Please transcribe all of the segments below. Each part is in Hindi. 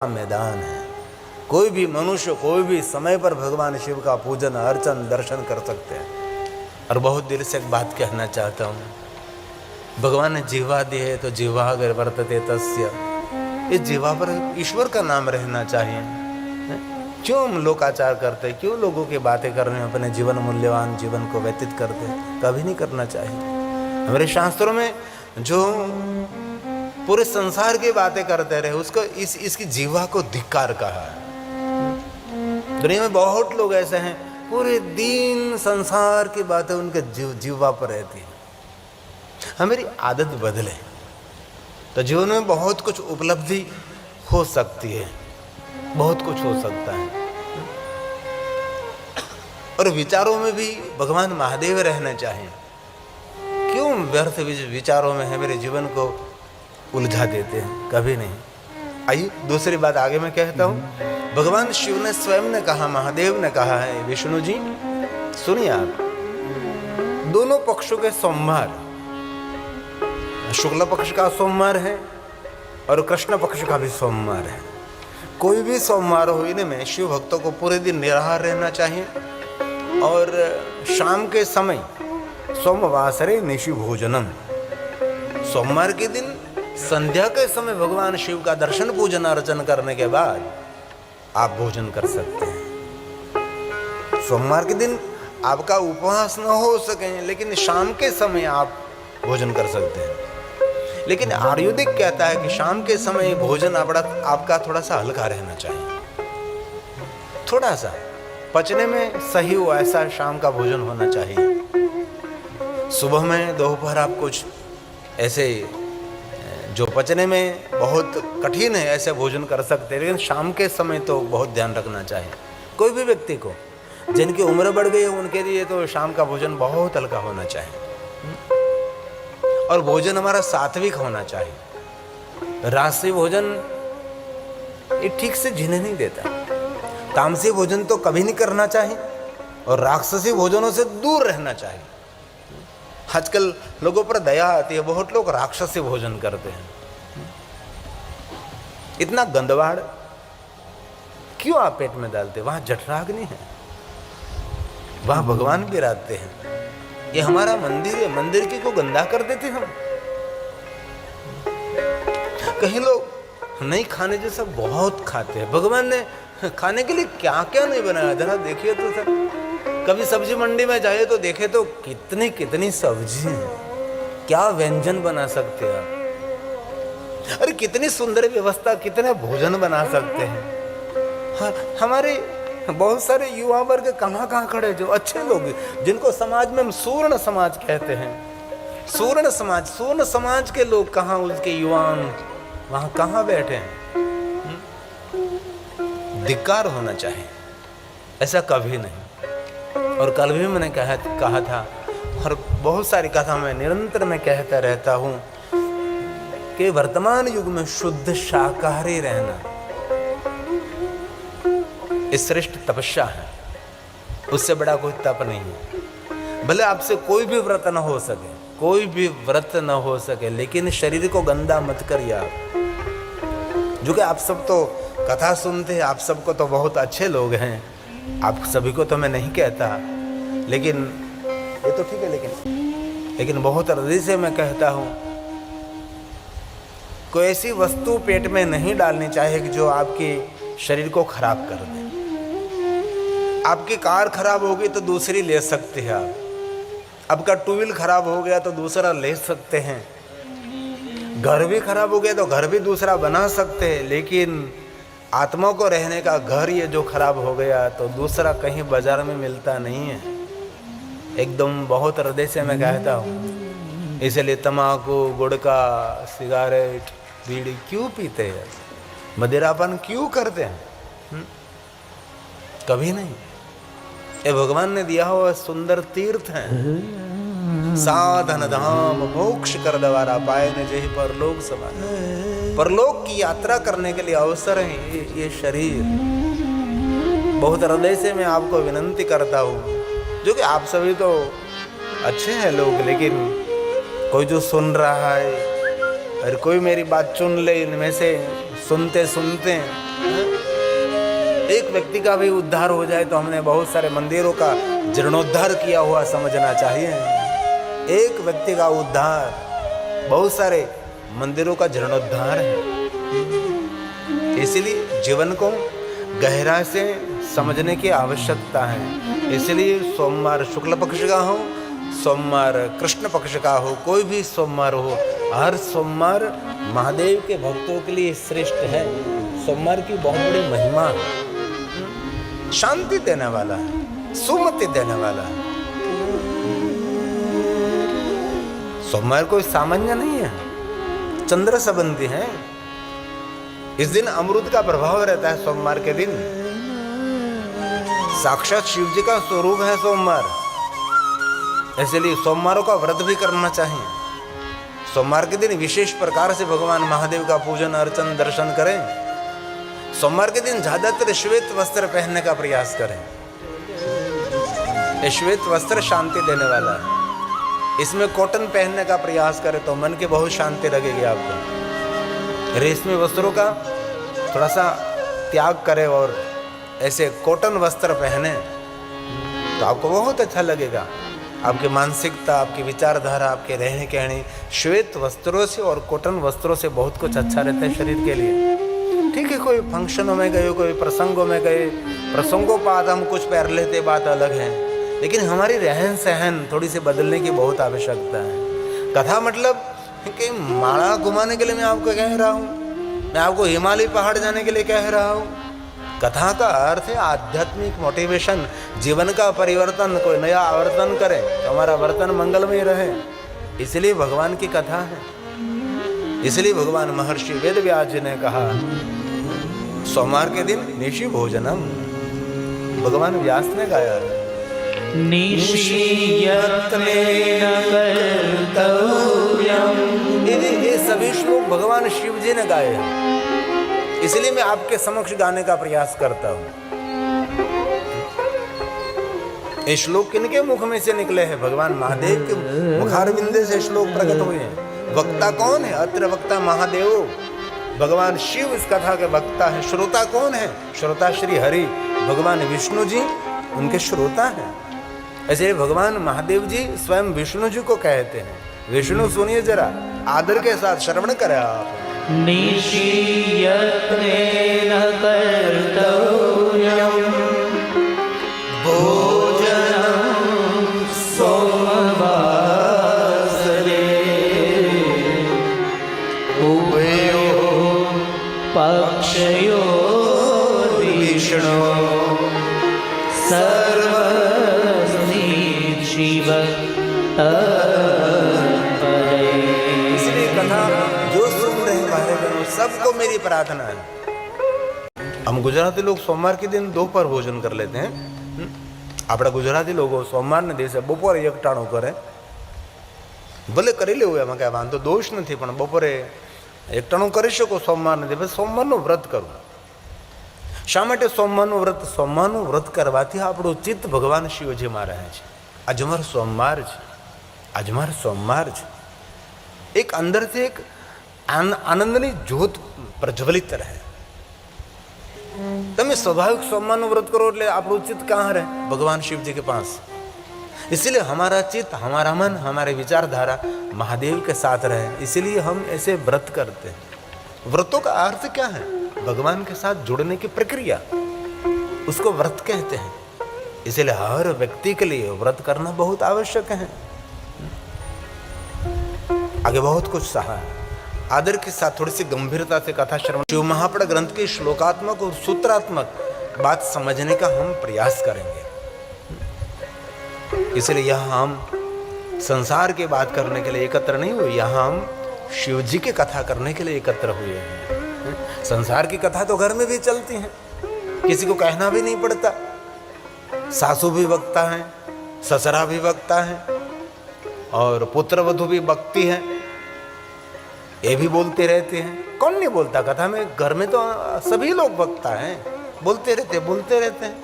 मैदान है। कोई भी मनुष्य कोई भी समय पर भगवान शिव का पूजन अर्चन दर्शन कर सकते हैं। और बहुत दिल से एक बात कहना चाहता हूँ, भगवान ने जीवा दी है तो जीवा अगर वर्तते तस्य, इस जीवा पर ईश्वर का नाम रहना चाहिए। क्यों हम लोकाचार करते, क्यों लोगों की बातें करने में अपने जीवन मूल्यवान जीवन को व्यतीत करते, कभी नहीं करना चाहिए। हमारे शास्त्रों में जो पूरे संसार की बातें करते रहे उसको इसकी जीवा को धिक्कार कहा है। दुनिया में बहुत लोग ऐसे हैं पूरे दिन संसार की बातें उनके जीवा पर रहती है। हमारी आदत बदले तो जीवन में बहुत कुछ उपलब्धि हो सकती है, बहुत कुछ हो सकता है। और विचारों में भी भगवान महादेव रहना चाहिए। क्यों व्यर्थ विचारों में है मेरे जीवन को उलझा देते हैं, कभी नहीं। आइए दूसरी बात आगे मैं कहता हूँ। भगवान शिव ने स्वयं ने कहा, महादेव ने कहा है, विष्णु जी सुनिए आप, दोनों पक्षों के सोमवार, शुक्ल पक्ष का सोमवार है और कृष्ण पक्ष का भी सोमवार है। कोई भी सोमवार हो इनमें शिव भक्तों को पूरे दिन निराहार रहना चाहिए और शाम के समय सोमवासरे निशि भोजनम, सोमवार के दिन संध्या के समय भगवान शिव का दर्शन पूजन अर्चन करने के बाद आप भोजन कर सकते हैं। सोमवार के दिन आपका उपवास न हो सके लेकिन शाम के समय आप भोजन कर सकते हैं। लेकिन आयुर्वेदिक कहता है कि शाम के समय भोजन आपका थोड़ा सा हल्का रहना चाहिए, थोड़ा सा पचने में सही हो ऐसा शाम का भोजन होना चाहिए। सुबह में दोपहर आप कुछ ऐसे जो पचने में बहुत कठिन है ऐसे भोजन कर सकते हैं, लेकिन शाम के समय तो बहुत ध्यान रखना चाहिए। कोई भी व्यक्ति को जिनकी उम्र बढ़ गई है उनके लिए तो शाम का भोजन बहुत हल्का होना चाहिए और भोजन हमारा सात्विक होना चाहिए। राजसी भोजन ये ठीक से जीने नहीं देता। तामसी भोजन तो कभी नहीं करना चाहिए और राक्षसी भोजनों से दूर रहना चाहिए। आजकल लोगों पर दया आती है, बहुत लोग राक्षसी भोजन करते हैं। इतना गंदवाड़ क्यों आप पेट में डालते? वहां जठराग्नि है, वहां भगवान विराजते हैं। ये हमारा मंदिर है, मंदिर की को गंदा कर देते हम। कहीं लोग नहीं खाने जैसा बहुत खाते हैं। भगवान ने खाने के लिए क्या क्या नहीं बनाया, जरा देखिए तो सर। कभी सब्जी मंडी में जाइए तो देखे तो कितनी कितनी सब्जी है, क्या व्यंजन बना सकते हैं आप। अरे कितनी सुंदर व्यवस्था, कितने भोजन बना सकते हैं। हाँ, हमारे बहुत सारे युवा वर्ग कहाँ खड़े जो अच्छे लोग, जिनको समाज में हम सूर्ण समाज कहते हैं, सूर्ण समाज के लोग कहाँ, उसके युवा वहां कहाँ बैठे हैं। धिक्कार होना चाहिए, ऐसा कभी नहीं। और कल भी मैंने कहा था और बहुत सारी कथा में निरंतर मैं कहता रहता हूँ कि वर्तमान युग में शुद्ध शाकाहारी रहना इस श्रेष्ठ तपस्या है। उससे बड़ा कोई तप नहीं है। भले आपसे कोई भी व्रत न हो सके, कोई भी व्रत न हो सके, लेकिन शरीर को गंदा मत करिए आप। जो कि आप सब तो कथा सुनते हैं, आप सबको तो बहुत अच्छे लोग हैं, आप सभी को तो मैं नहीं कहता, लेकिन ये तो ठीक है, लेकिन बहुत हृदय से मैं कहता हूँ कोई ऐसी वस्तु पेट में नहीं डालनी चाहिए कि जो आपके शरीर को खराब कर दे। आपकी कार खराब होगी तो दूसरी ले सकते हैं आप, आपका टू व्हील खराब हो गया तो दूसरा ले सकते हैं, घर भी खराब हो गया तो घर भी दूसरा बना सकते हैं, लेकिन आत्मा को रहने का घर ये जो खराब हो गया तो दूसरा कहीं बाजार में मिलता नहीं है। एकदम बहुत हृदय से मैं कहता हूँ। इसलिए तम्बाकू, गुटखा, सिगारेट, बीड़ी क्यों पीते हैं, मदिरापान क्यों करते हैं? कभी नहीं। ये भगवान ने दिया हुआ सुंदर तीर्थ है, साधन धाम मोक्ष कर द्वारा पाए न जही परलोक समान। परलोक की यात्रा करने के लिए अवसर है ये शरीर। बहुत हृदय से मैं आपको विनंती करता हूँ, जो कि आप सभी तो अच्छे हैं लोग, लेकिन कोई जो सुन रहा है और कोई मेरी बात चुन ले, इनमें से सुनते सुनते एक व्यक्ति का भी उद्धार हो जाए तो हमने बहुत सारे मंदिरों का जीर्णोद्धार किया हुआ समझना चाहिए। एक व्यक्ति का उद्धार बहुत सारे मंदिरों का जीर्णोद्धार है। इसलिए जीवन को गहराई से समझने की आवश्यकता है। इसलिए सोमवार शुक्ल पक्ष का हो, सोमवार कृष्ण पक्ष का हो, कोई भी सोमवार हो, हर सोमवार महादेव के भक्तों के लिए श्रेष्ठ है। सोमवार की बहुत बड़ी महिमा है, शांति देने वाला है, सुमति देने वाला है। सोमवार कोई सामान्य नहीं है, चंद्र संबंधी है। इस दिन अमृत का प्रभाव रहता है। सोमवार के दिन साक्षात शिव जी का स्वरूप है सोमवार, इसलिए सोमवारों का व्रत भी करना चाहिए। सोमवार के दिन विशेष प्रकार से भगवान महादेव का पूजन अर्चन दर्शन करें। सोमवार के दिन ज्यादातर श्वेत वस्त्र पहनने का प्रयास करें। श्वेत वस्त्र शांति देने वाला है। इसमें कॉटन पहनने का प्रयास करें तो मन की बहुत शांति लगेगी आपको। रेशमी वस्त्रों का थोड़ा सा त्याग करें और ऐसे कॉटन वस्त्र पहने तो आपको बहुत अच्छा लगेगा। आपकी मानसिकता, आपकी विचारधारा, आपके रहने कहने श्वेत वस्त्रों से और कॉटन वस्त्रों से बहुत कुछ अच्छा रहता है शरीर के लिए। ठीक है, कोई फंक्शनों में गए, कोई प्रसंगों में गए, प्रसंगोपात हम कुछ पहन लेते, बात अलग है, लेकिन हमारी रहन सहन थोड़ी सी बदलने की बहुत आवश्यकता है। कथा मतलब कि माला घुमाने के लिए मैं आपको कह रहा हूँ, मैं आपको हिमालय पहाड़ जाने के लिए कह रहा हूँ। कथा का अर्थ है आध्यात्मिक मोटिवेशन, जीवन का परिवर्तन, कोई नया आवर्तन करे तो हमारा वर्तन मंगलमय रहे। इसलिए भगवान की कथा है। इसलिए भगवान महर्षि वेद व्यास जी ने कहा सोमवार के दिन निशि भोजनम, भगवान व्यास ने गाया ये सभी श्लोक भगवान शिव जी ने गाए हैं। इसलिए मैं आपके समक्ष गाने का प्रयास करता हूं। ये श्लोक किनके मुख में से निकले हैं? भगवान महादेव के मुखारविंदे से श्लोक प्रकट हुए हैं। वक्ता कौन है? अत्र वक्ता महादेव, भगवान शिव इस कथा के वक्ता है। श्रोता कौन है? श्रोता श्री हरि, भगवान विष्णु जी उनके श्रोता हैं। ऐसे भगवान महादेव जी स्वयं विष्णु जी को कहते हैं। विष्णु सुनिए जरा, आदर के साथ श्रवण करें आप। निशियत्नेन कर्तव्यं भोजनं सोमवासरे उभयोः पक्षयोः विष्णो सर्वस्मै शिव। इसलिए कथा जो सुन रहे हैं भाई बहनों, सबको मेरी प्रार्थना है। हम गुजराती लोग सोमवार के दिन दोपहर भोजन कर लेते हैं। આપણા ગુજરાતી લોકો સોમવારને દિવસે બપોરે એકટાણું કરે, ભલે કરી લેવું, એમાં કાંઈ વાંધો દોષ નથી, પણ બપોરે એકટાણું કરી શકો સોમવારને દિવસે। સોમવારનું વ્રત કરવું। શા માટે સોમવારનું વ્રત? સોમવારનું વ્રત કરવાથી આપણું ચિત્ત ભગવાન શિવજીમાં રહે છે। આજે મારો સોમવાર છે, આજે મારો સોમવાર છે। એક અંદરથી એક આનંદની જ્યોત પ્રજ્વલિત રહે। તમે स्वाभाविक सोमवारનું व्रत करो એટલે આપણું चित्त कहाँ रहे? भगवान शिव जी के पास। इसीलिए हमारा चित्त, हमारा मन, हमारे विचारधारा महादेव के साथ रहे। इसीलिए हम ऐसे व्रत करते हैं। व्रतों का अर्थ क्या है? भगवान के साथ जुड़ने की प्रक्रिया, उसको व्रत कहते हैं। इसलिए हर व्यक्ति के लिए व्रत करना बहुत आवश्यक है। आगे बहुत कुछ सहा है। आदर के साथ थोड़ी सी गंभीरता से कथा श्रवण, शिव महापुराण ग्रंथ की श्लोकात्मक और सूत्रात्मक बात समझने का हम प्रयास करेंगे। इसलिए यहाँ हम संसार की बात करने के लिए एकत्र नहीं हुए, यहाँ हम शिव जी की कथा करने के लिए एकत्र हुए हैं। संसार की कथा तो घर में भी चलती है, किसी को कहना भी नहीं पड़ता। सासू भी वक्ता है, ससुरा भी वक्ता है, और पुत्र वधू भी बकती है, ये भी बोलते रहते हैं। कौन नहीं बोलता? कथा में, घर में तो सभी लोग वक्ता हैं, बोलते रहते हैं।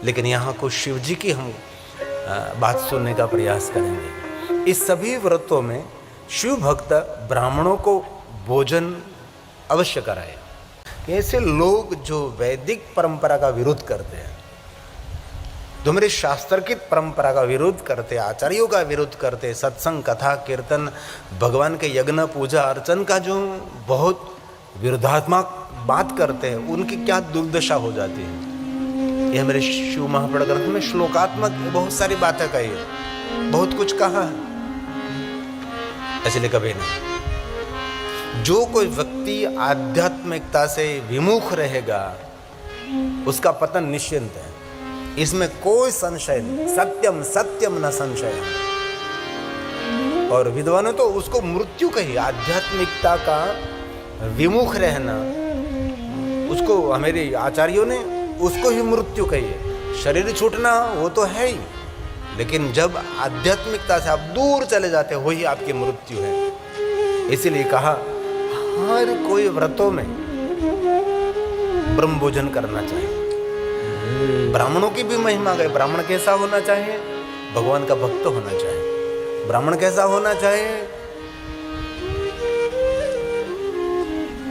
लेकिन यहाँ कुछ शिव जी की हम बात सुनने का प्रयास करेंगे। इस सभी व्रतों में शिव भक्त ब्राह्मणों को भोजन अवश्य कराए। ऐसे लोग जो वैदिक परंपरा का विरोध करते हैं, जो मेरे शास्त्र की परंपरा का विरोध करते, आचार्यों का विरोध करते, सत्संग कथा कीर्तन भगवान के यज्ञ पूजा अर्चन का जो बहुत विरोधात्मक बात करते हैं, उनकी क्या दुर्दशा हो जाती है। यह मेरे शिव महापुराण ग्रंथ में श्लोकात्मक बहुत सारी बातें कही है, बहुत कुछ कहा है। इसलिए कभी नहीं, जो कोई व्यक्ति आध्यात्मिकता से विमुख रहेगा उसका पतन निश्चिंत है, इसमें कोई संशय नहीं। सत्यम सत्यम न संशय। और विद्वानों तो उसको मृत्यु कही, आध्यात्मिकता का विमुख रहना उसको, हमारे आचार्यों ने उसको ही मृत्यु कही है। शरीर छूटना वो तो है ही, लेकिन जब आध्यात्मिकता से आप दूर चले जाते हो वही आपकी मृत्यु है। इसीलिए कहा हर कोई व्रतों में ब्रह्म भोजन करना चाहिए। ब्राह्मणों की भी महिमा गई। ब्राह्मण कैसा होना चाहिए? भगवान का भक्त होना चाहिए। ब्राह्मण कैसा होना चाहिए?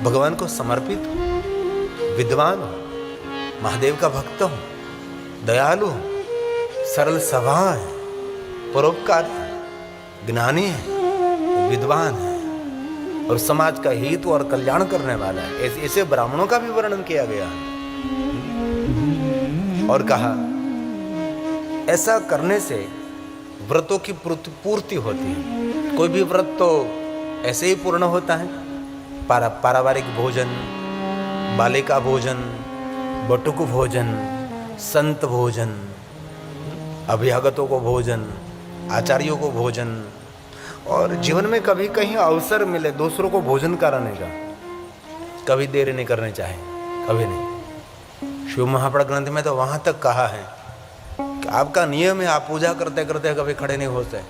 भगवान को समर्पित हो, विद्वान हो, महादेव का भक्त हो, दयालु हो, सरल स्वभाव है, परोपकार, ज्ञानी है, विद्वान है और समाज का हित और कल्याण करने वाला है। ऐसे ब्राह्मणों का भी वर्णन किया गया है। और कहा ऐसा करने से व्रतों की पूर्ति होती है। कोई भी व्रत तो ऐसे ही पूर्ण होता है। पारिवारिक भोजन, बालिका भोजन, बटुक भोजन, संत भोजन, अभ्यागतों को भोजन, आचार्यों को भोजन, और जीवन में कभी कहीं अवसर मिले दूसरों को भोजन कराने का, कभी देर नहीं करनी चाहिए, कभी नहीं। शिव महापुराण ग्रंथ में तो वहाँ तक कहा है कि आपका नियम है, आप पूजा करते करते कभी खड़े नहीं होते,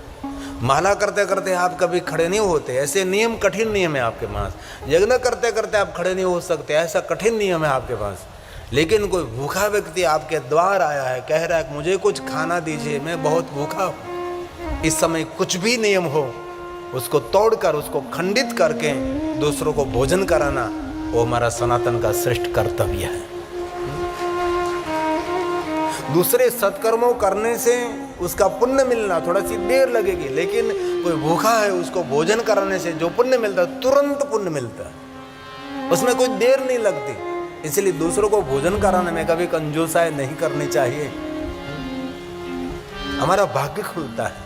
माला करते करते आप कभी खड़े नहीं होते, ऐसे नियम, कठिन नियम है आपके पास। यज्ञ करते करते आप खड़े नहीं हो सकते, ऐसा कठिन नियम है आपके पास। लेकिन कोई भूखा व्यक्ति आपके द्वार आया है, कह रहा है मुझे कुछ खाना दीजिए, मैं बहुत भूखा हूँ, इस समय कुछ भी नियम हो उसको तोड़कर, उसको खंडित करके दूसरों को भोजन कराना, वो हमारा सनातन का श्रेष्ठ कर्तव्य है। दूसरे सत्कर्मों करने से उसका पुण्य मिलना थोड़ा सी देर लगेगी, लेकिन कोई भूखा है उसको भोजन कराने से जो पुण्य मिलता है तुरंत पुण्य मिलता है, उसमें कोई देर नहीं लगती। इसलिए दूसरों को भोजन कराने में कभी कंजूसाई नहीं करनी चाहिए, हमारा भाग्य खुलता है।